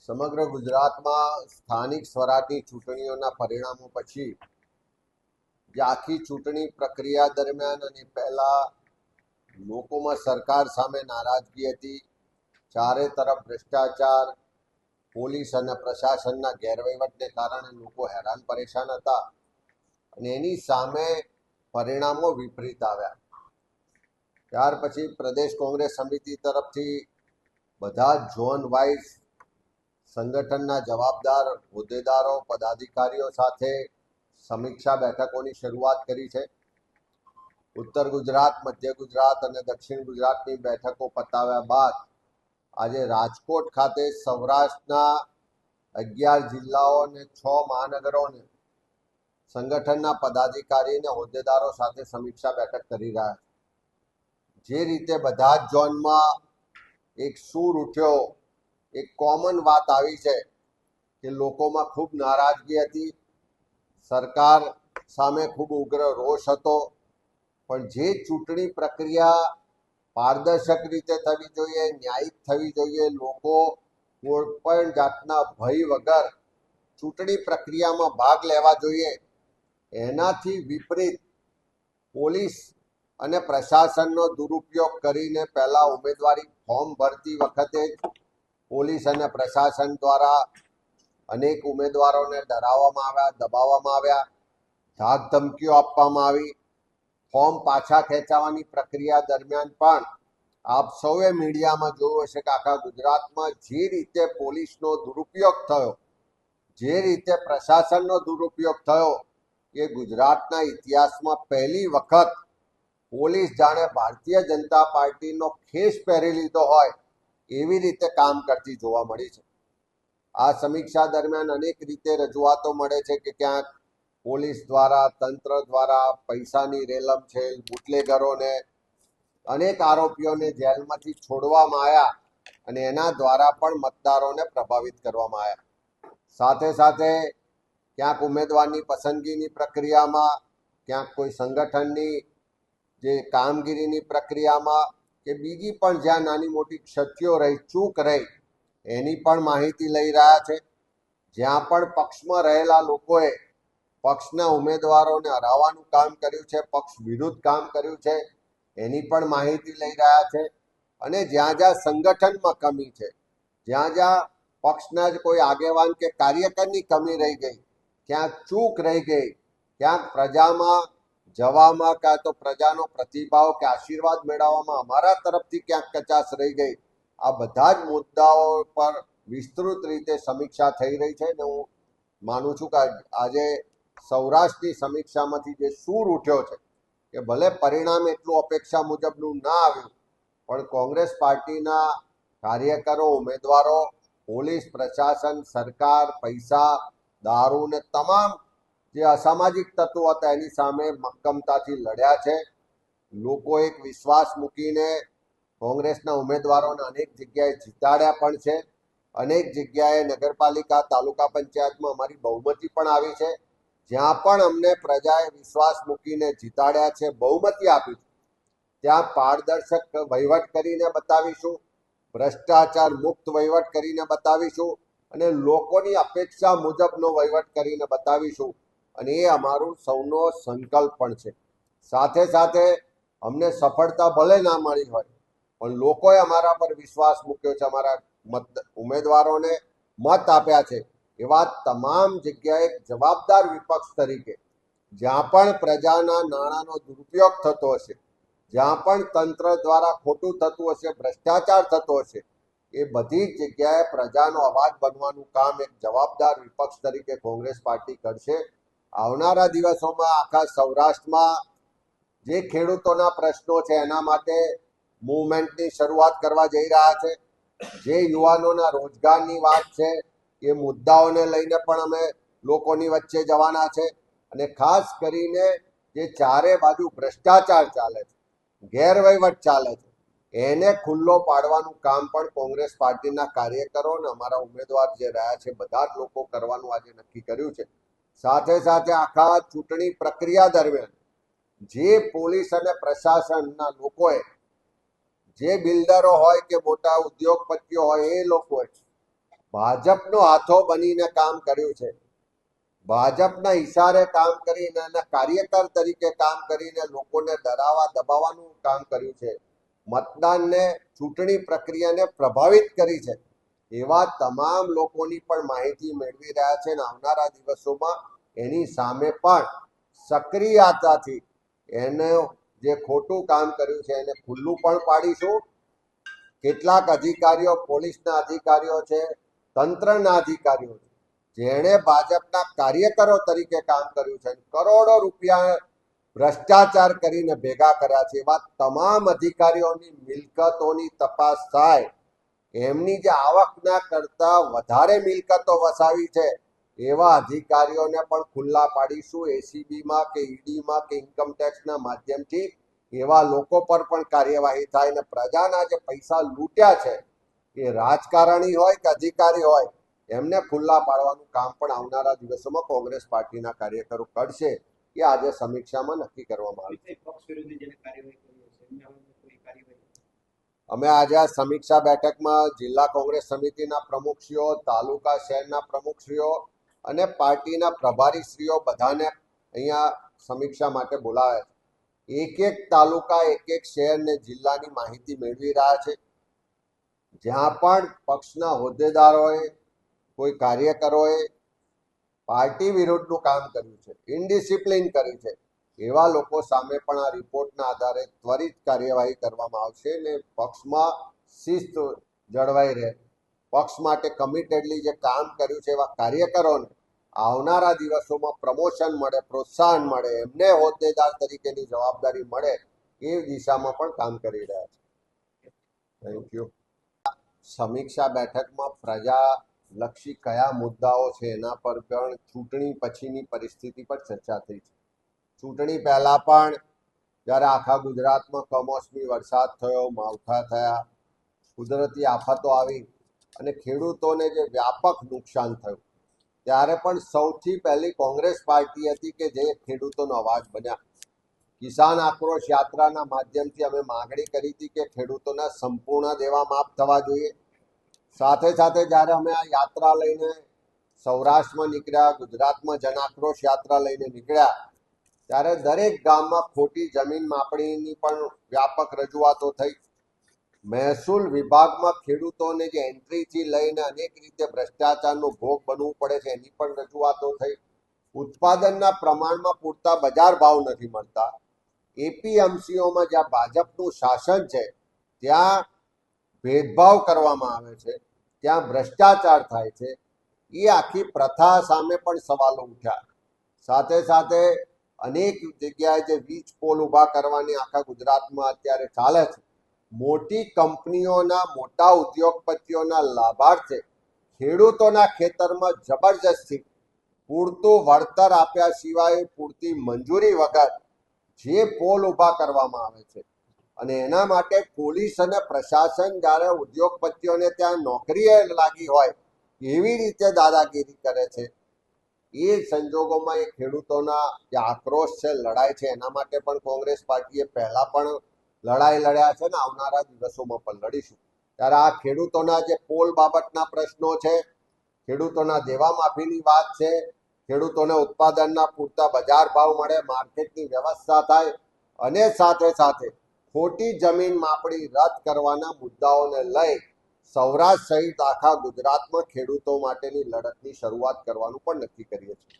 સમગ્ર ગુજરાતમાં સ્થાનિક સ્વરાજની ચૂંટણીઓના પરિણામો પછી જે આખી ચૂંટણી પ્રક્રિયા દરમિયાન અને પહેલા લોકોમાં સરકાર સામે નારાજગી હતી, ચારે તરફ ભ્રષ્ટાચાર, પોલીસ અને પ્રશાસનના ગેરવહીવટને કારણે લોકો હેરાન પરેશાન હતા અને એની સામે પરિણામો વિપરીત આવ્યા. ત્યાર પછી પ્રદેશ કોંગ્રેસ સમિતિ તરફથી બધા જ ઝોન વાઇઝ સંગઠનના જવાબદાર હોદ્દેદારો પદાધિકારીઓ સાથે સમીક્ષા બેઠકોની શરૂઆત કરી છે. ઉત્તર ગુજરાત, મધ્ય ગુજરાત અને દક્ષિણ ગુજરાતની બેઠકો પતાવ્યા બાદ આજે રાજકોટ ખાતે સૌરાષ્ટ્રના 11 જિલ્લાઓ અને 6 મહાનગરોને સંગઠનના પદાધિકારી અને હોદ્દેદારો સાથે સમીક્ષા બેઠક કરી રહ્યા છે. જે રીતે બધા જ ઝોનમાં એક સૂર ઉઠ્યો, એક કોમન વાત આવી છે કે લોકોમાં ખૂબ નારાજગી હતી, સરકાર સામે ખૂબ ઉગ્ર રોષ હતો, પણ જે ચૂંટણી પ્રક્રિયા પારદર્શક રીતે થવી જોઈએ, ન્યાયિક થવી જોઈએ, લોકો કોઈ પણ જાતના ભય વગર ચૂંટણી પ્રક્રિયામાં ભાગ લેવા જોઈએ, એનાથી વિપરીત પોલીસ અને પ્રશાસનનો દુરુપયોગ કરીને પહેલા ઉમેદવારી ફોર્મ ભરતી વખતે પોલીસ અને પ્રશાસન દ્વારા અનેક ઉમેદવારોને ડરાવવામાં આવ્યા, દબાવવામાં આવ્યા, ધાક ધમકીઓ આપવામાં આવી. ફોર્મ પાછા ખેંચાવવાની પ્રક્રિયા દરમિયાન પણ આપ સૌએ મીડિયામાં જોયું હશે કે આખા ગુજરાતમાં જે રીતે પોલીસનો દુરુપયોગ થયો, જે રીતે પ્રશાસનનો દુરુપયોગ થયો, એ ગુજરાતના ઇતિહાસમાં પહેલી વખત પોલીસ જાણે ભારતીય જનતા પાર્ટીનો ખેસ પહેરી લીધો હોય એવી રીતે કામ કરતી જોવા મળી છે. આ સમીક્ષા દરમિયાન અનેક રીતે રજૂઆતો મળે છે કે ક્યાંક પોલીસ દ્વારા, તંત્ર દ્વારા પૈસાની રેલમછેલ, બુટલેગરોને, અનેક આરોપીઓને જેલમાંથી છોડવામાં આવ્યા અને એના દ્વારા પણ મતદારોને પ્રભાવિત કરવામાં આવ્યા. સાથે સાથે ક્યાંક ઉમેદવારની પસંદગીની પ્રક્રિયામાં, ક્યાંક કોઈ સંગઠનની જે કામગીરીની પ્રક્રિયામાં કે બીજી પણ જ્યાં નાની મોટી ક્ષતિઓ રહી, ચૂક રહી, એની પણ માહિતી લઈ રહ્યા છે. જ્યાં પણ પક્ષમાં રહેલા લોકોએ પક્ષના ઉમેદવારોને હરાવવાનું કામ કર્યું છે, પક્ષ વિરુદ્ધ કામ કર્યું છે, એની પણ માહિતી લઈ રહ્યા છે. અને જ્યાં જ્યાં સંગઠનમાં કમી છે, જ્યાં જ્યાં પક્ષના જ કોઈ આગેવાન કે કાર્યકરની કમી રહી ગઈ, ક્યાંક ચૂક રહી ગઈ, ક્યાંક પ્રજામાં જવામાં કાં તો પ્રજાનો પ્રતિભાવ કે આશીર્વાદ મેળવવામાં અમારા તરફથી ક્યાંક કચાશ રહી ગઈ, આ બધા જ મુદ્દાઓ પર વિસ્તૃત રીતે સમીક્ષા થઈ રહી છે. ને હું માનું છું કે આજે સૌરાષ્ટ્રની સમીક્ષામાંથી જે સૂર ઉઠ્યો છે કે ભલે પરિણામ એટલું અપેક્ષા મુજબનું ના આવ્યું, પણ કોંગ્રેસ પાર્ટીના કાર્યકરો, ઉમેદવારો, પોલીસ, પ્રશાસન, સરકાર, પૈસા, દારૂ ને તમામ જે અસામાજિક તત્વો હતા એની સામે મક્કમતાથી લડ્યા છે. લોકો એક વિશ્વાસ મૂકીને કોંગ્રેસના ઉમેદવારોને અનેક જગ્યાએ જીતાડ્યા પણ છે. અનેક જગ્યાએ નગરપાલિકા, તાલુકા પંચાયતમાં અમારી બહુમતી પણ આવી છે. જ્યાં પણ અમને પ્રજાએ વિશ્વાસ મૂકીને જીતાડ્યા છે, બહુમતી આપી છે, ત્યાં પારદર્શક વહીવટ કરીને બતાવીશું, ભ્રષ્ટાચાર મુક્ત વહીવટ કરીને બતાવીશું અને લોકોની અપેક્ષા મુજબનો વહીવટ કરીને બતાવીશું. અને એ અમારું સૌનો સંકલ્પ પણ છે. સાથે સાથે અમને સફળતા ભલે ના મળી હોય, પણ લોકોએ અમારા પર વિશ્વાસ મૂક્યો છે, અમારા ઉમેદવારોને મત આપ્યા છે. એવા તમામ જગ્યાએ જવાબદાર વિપક્ષ તરીકે જ્યાં પણ પ્રજાના નાણાંનો દુરુપયોગ થતો હશે, જ્યાં પણ તંત્ર દ્વારા ખોટું થતું હશે, ભ્રષ્ટાચાર થતો હશે, એ બધી જ જગ્યાએ પ્રજાનો અવાજ બનવાનું કામ એક જવાબદાર વિપક્ષ તરીકે કોંગ્રેસ પાર્ટી કરશે. આવનારા દિવસોમાં આખા સૌરાષ્ટ્રમાં જે ખેડૂતોના પ્રશ્નો છે એના માટે મૂવમેન્ટની શરૂઆત કરવા જઈ રહ્યા છે. જે યુવાનોના રોજગારની વાત છે એ મુદ્દાઓને લઈને પણ અમે લોકોની વચ્ચે જવાના છે. અને ખાસ કરીને જે ચારે બાજુ ભ્રષ્ટાચાર ચાલે છે, ગેરવહીવટ ચાલે છે, એને ખુલ્લો પાડવાનું કામ પણ કોંગ્રેસ પાર્ટીના કાર્યકરો અને અમારા ઉમેદવાર જે રહ્યા છે બધા જ લોકો કરવાનું આજે નક્કી કર્યું છે. સાથે સાથે આખા ચૂંટણી પ્રક્રિયા દરમિયાન જે પોલીસ અને પ્રશાસનના લોકોએ, જે બિલ્ડરો હોય કે મોટા ઉદ્યોગપતિઓ હોય, એ લોકોએ ભાજપનો હાથો બનીને કામ કર્યું છે, ભાજપના ઈશારે કામ કરીને અને કાર્યકર તરીકે કામ કરીને લોકોને ડરાવવા દબાવવાનું કામ કર્યું છે, મતદાનને ચૂંટણી પ્રક્રિયાને પ્રભાવિત કરી છે. એવા તમામ લોકોની પણ માહિતી મેળવી રહ્યા છે અને આવનારા દિવસોમાં એની સામે પણ સક્રિયતાથી એને જે ખોટું કામ કર્યું છે એને ખુલ્લું પણ પાડીશું. કેટલાક અધિકારીઓ, પોલીસના અધિકારીઓ છે, તંત્રના અધિકારીઓ છે, જેણે ભાજપના કાર્યકરો તરીકે કામ કર્યું છે, કરોડો રૂપિયા ભ્રષ્ટાચાર કરીને ભેગા કર્યા છે, એવા તમામ અધિકારીઓની મિલકતોની તપાસ થાય. એમની જે આવકના કરતા વધારે મિલકતો વસાવી છે એવા અધિકારીઓને પણ ખુલ્લા પાડીશું. એસીબીમાં કે ઈડીમાં કે ઇન્કમટેક્સના માધ્યમથી એવા લોકો પર પણ કાર્યવાહી થાય અને પ્રજાના જે પૈસા લૂંટ્યા છે એ રાજકારણી હોય કે અધિકારી હોય એમને ખુલ્લા પાડવાનું કામ પણ આવનારા દિવસોમાં કોંગ્રેસ પાર્ટીના કાર્યકરો કરશે. એ આજે સમીક્ષામાં નક્કી કરવામાં આવ્યું. અમે આજે આ સમીક્ષા બેઠકમાં જિલ્લા કોંગ્રેસ સમિતિના પ્રમુખશ્રીઓ, તાલુકા શહેરના પ્રમુખશ્રીઓ અને પાર્ટીના પ્રભારીશ્રીઓ બધાને અહીંયા સમીક્ષા માટે બોલાવ્યા છે. એક એક તાલુકા, એક એક શહેર ને જિલ્લાની માહિતી મેળવી રહ્યા છે. જ્યાં પણ પક્ષના હોદ્દેદારોએ, કોઈ કાર્યકરોએ પાર્ટી વિરુદ્ધનું કામ કર્યું છે, ઇનડિસિપ્લિન કરી છે, એવા લોકો સામે પણ આ રિપોર્ટના આધારે ત્વરિત કાર્યવાહી કરવામાં આવશે ને પક્ષમાં શિસ્ત જળવાઈ રહે. પક્ષ માટે કમિટેડલી જે કામ કર્યું છે એવા કાર્યકરોને આવનારા દિવસોમાં પ્રમોશન મળે, પ્રોત્સાહન મળે, એમને હોદ્દેદાર તરીકેની જવાબદારી મળે એ દિશામાં પણ કામ કરી રહ્યા છે. Thank you. સમીક્ષા બેઠકમાં પ્રજાલક્ષી કયા મુદ્દાઓ છે એના પર પણ ચૂંટણી પછીની પરિસ્થિતિ પર ચર્ચા થઈ છે. ચૂંટણી પહેલા પણ જ્યારે આખા ગુજરાતમાં કમોસમી વરસાદ થયો, માવઠા થયા, કુદરતી આફતો આવી અને ખેડૂતોને જે વ્યાપક નુકસાન થયું, ત્યારે પણ સૌથી પહેલી કોંગ્રેસ પાર્ટી હતી કે જે ખેડૂતોનો અવાજ બન્યા. કિસાન આક્રોશ યાત્રાના માધ્યમથી અમે માગણી કરી હતી કે ખેડૂતોના સંપૂર્ણ દેવા માફ થવા જોઈએ. સાથે સાથે જ્યારે અમે આ યાત્રા લઈને સૌરાષ્ટ્રમાં નીકળ્યા, ગુજરાતમાં જન આક્રોશ યાત્રા લઈને નીકળ્યા, ત્યારે દરેક ગામમાં ખોટી જમીન માપણીની પણ વ્યાપક રજૂઆતો થઈ. મહેસૂલ વિભાગમાં ખેડૂતોને જે એન્ટ્રીથી લઈને અનેક રીતે ભ્રષ્ટાચારનો ભોગ બનવું પડે છે એની પણ રજૂઆતો થઈ. ઉત્પાદનના પ્રમાણમાં પૂરતા બજાર ભાવ નથી મળતા. એપીએમસીઓમાં જ્યાં ભાજપનું શાસન છે ત્યાં ભેદભાવ કરવામાં આવે છે, ત્યાં ભ્રષ્ટાચાર થાય છે. એ આખી પ્રથા સામે પણ સવાલો ઉઠ્યા. સાથે સાથે અનેક જગ્યાએ જે વીજ પોલ ઊભા કરવાની આખા ગુજરાતમાં અત્યારે ચાલે છે, મોટી કંપનીઓના, મોટા ઉદ્યોગપતિઓના લાભાર્થે ખેડૂતોના ખેતરમાં જબરજસ્તી પૂરતું વળતર આપ્યા સિવાય, પૂરતી મંજૂરી વગર જે પોલ ઊભા કરવામાં આવે છે અને એના માટે પોલીસ અને પ્રશાસન જ્યારે ઉદ્યોગપતિઓને ત્યાં નોકરીએ લાગી હોય એવી રીતે દાદાગીરી કરે છે. એ સંજોગોમાં એ ખેડૂતોના જે આક્રોશ છે, લડાઈ છે, એના માટે પણ કોંગ્રેસ પાર્ટીએ પહેલા પણ લડાઈ લડ્યા છે ને આવનારા દિવસોમાં પણ લડીશું. ત્યારે આ ખેડૂતોના જે પોલ બાબતના પ્રશ્નો છે, ખેડૂતોના દેવા માફીની વાત છે, ખેડૂતોને ઉત્પાદનના પૂરતા બજાર ભાવ મળે, માર્કેટની વ્યવસ્થા થાય અને સાથે સાથે ખોટી જમીન માપણી રદ કરવાના મુદ્દાઓને લઈ સૌરાષ્ટ્ર સહિત આખા ગુજરાતમાં ખેડૂતો માટેની લડતની શરૂઆત કરવાનું પણ નક્કી કરીએ છીએ.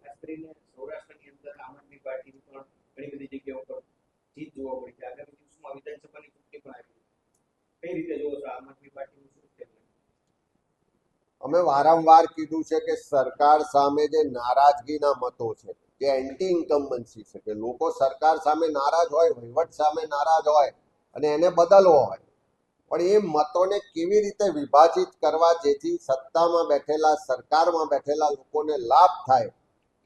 ખાસ કરીને સૌરાષ્ટ્રની અંદર આમ આદમી પાર્ટીની પણ ઘણી બધી જગ્યાઓ પર જીત જોવા મળી છે. આગામી દિવસોમાં વિધાનસભાની ચૂંટણી પણ આવી છે. કઈ રીતે જોવો છો આમ આદમી પાર્ટીનું શું છે? અમે વારંવાર કીધું છે કે સરકાર સામે જે નારાજગીના મતો છે, જે એન્ટી ઇન્કમ્બન્સી છે, કે લોકો સરકાર સામે નારાજ હોય, વહીવટ સામે નારાજ હોય અને એને બદલવો હોય, પણ એ મતોને કેવી રીતે વિભાજિત કરવા જેથી સત્તામાં બેઠેલા, સરકારમાં બેઠેલા લોકોને લાભ થાય,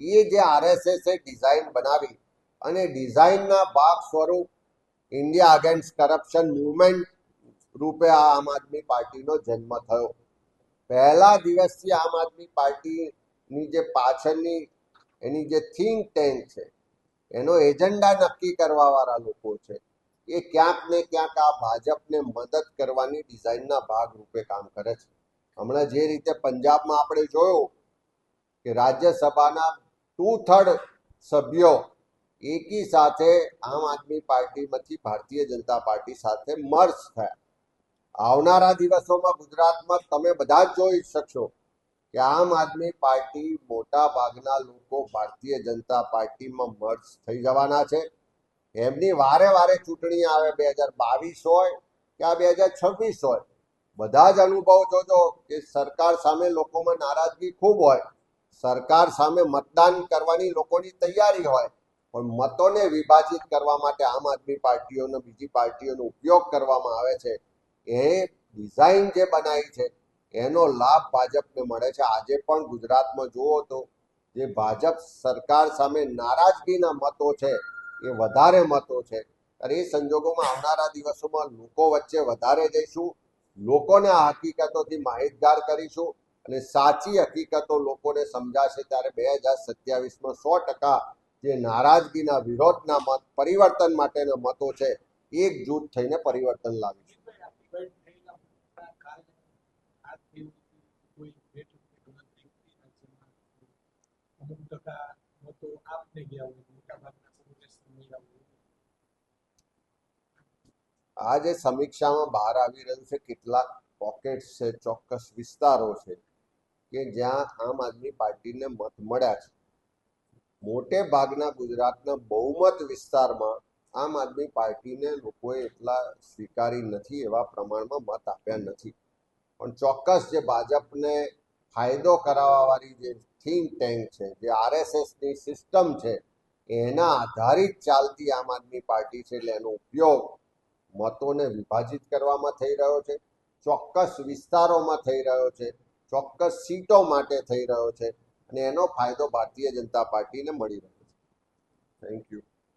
એ જે આરએસએસે ડિઝાઇન બનાવી અને ડિઝાઇનના ભાગ સ્વરૂપ ઇન્ડિયા અગેન્સ્ટ કરપ્શન મુવમેન્ટ રૂપે આ આમ આદમી પાર્ટીનો જન્મ થયો. પહેલા દિવસથી આમ આદમી પાર્ટીની જે પાછળની એની જે થિંક ટેન્ક છે, એનો એજન્ડા નક્કી કરવાવાળા લોકો છે, એ ક્યાંક ને ક્યાંક આ ભાજપને મદદ કરવાની ડિઝાઇનના ભાગ રૂપે કામ કરે છે. હમણાં જે રીતે પંજાબમાં આપણે જોયું કે રાજ્યસભાના 2/3 સભ્યો એકી સાથે આમ આદમી પાર્ટીમાંથી ભારતીય જનતા પાર્ટી સાથે મર્જ થયા. આવનારા દિવસોમાં ગુજરાતમાં તમે બધા જ જોઈ શકશો કે આમ આદમી પાર્ટી મોટા ભાગના લોકો ભારતીય જનતા પાર્ટીમાં મર્જ થઈ જવાના છે. એમની વારે વારે ચૂંટણી આવે, 2022 હોય કે આ 2026 હોય, બધા જ અનુભવ જોજો કે સરકાર સામે લોકોમાં નારાજગી ખૂબ હોય, સરકાર સામે મતદાન કરવાની લોકોની તૈયારી હોય, પણ મતોને વિભાજિત કરવા માટે આમ આદમી પાર્ટીઓનો બીજી પાર્ટીઓનો ઉપયોગ કરવામાં આવે છે. એ ડિઝાઇન જે બનાવી છે એનો લાભ ભાજપને મળે છે. આજે પણ ગુજરાતમાં જુઓ તો જે ભાજપ સરકાર સામે નારાજગીના મતો છે એ વધારે મતો છે. અને એ સંજોગોમાં આવનારા દિવસોમાં લોકો વચ્ચે વધારે જઈશું, લોકોને આ હકીકતોથી માહિતગાર કરીશું અને સાચી હકીકતો લોકોને સમજાશે. ત્યારે 2027માં 100% જે નારાજગીના વિરોધના મત, પરિવર્તન માટેના મતો છે, એકજૂથ થઈને પરિવર્તન લાવીશું. અમુક ટકા મતો આપને ગયા હોય, મોટા ભાગના કોંગ્રેસને મળ્યા હોય. આ જે સમીક્ષામાં બહાર આવી રહ્યું છે, કેટલાક પોકેટ્સ છે, ચોક્કસ વિસ્તારો છે કે જ્યાં આમ આદમી પાર્ટીને મત મળ્યા છે. મોટે ભાગના ગુજરાતના બહુમત વિસ્તારમાં આમ આદમી પાર્ટીને લોકોએ એટલા સ્વીકારી નથી, એવા પ્રમાણમાં મત આપ્યા નથી. પણ ચોક્કસ જે ભાજપને ફાયદો કરાવવાવાળી જે થિંક ટેન્ક છે, જે આરએસએસની સિસ્ટમ છે, એના આધારિત ચાલતી આમ આદમી પાર્ટી છે. એટલે એનો ઉપયોગ મતોને વિભાજિત કરવામાં થઈ રહ્યો છે, ચોક્કસ વિસ્તારોમાં થઈ રહ્યો છે, ચોક્કસ સીટો માટે થઈ રહ્યો છે અને એનો ફાયદો ભારતીય જનતા પાર્ટીને મળી રહ્યો છે. Thank you.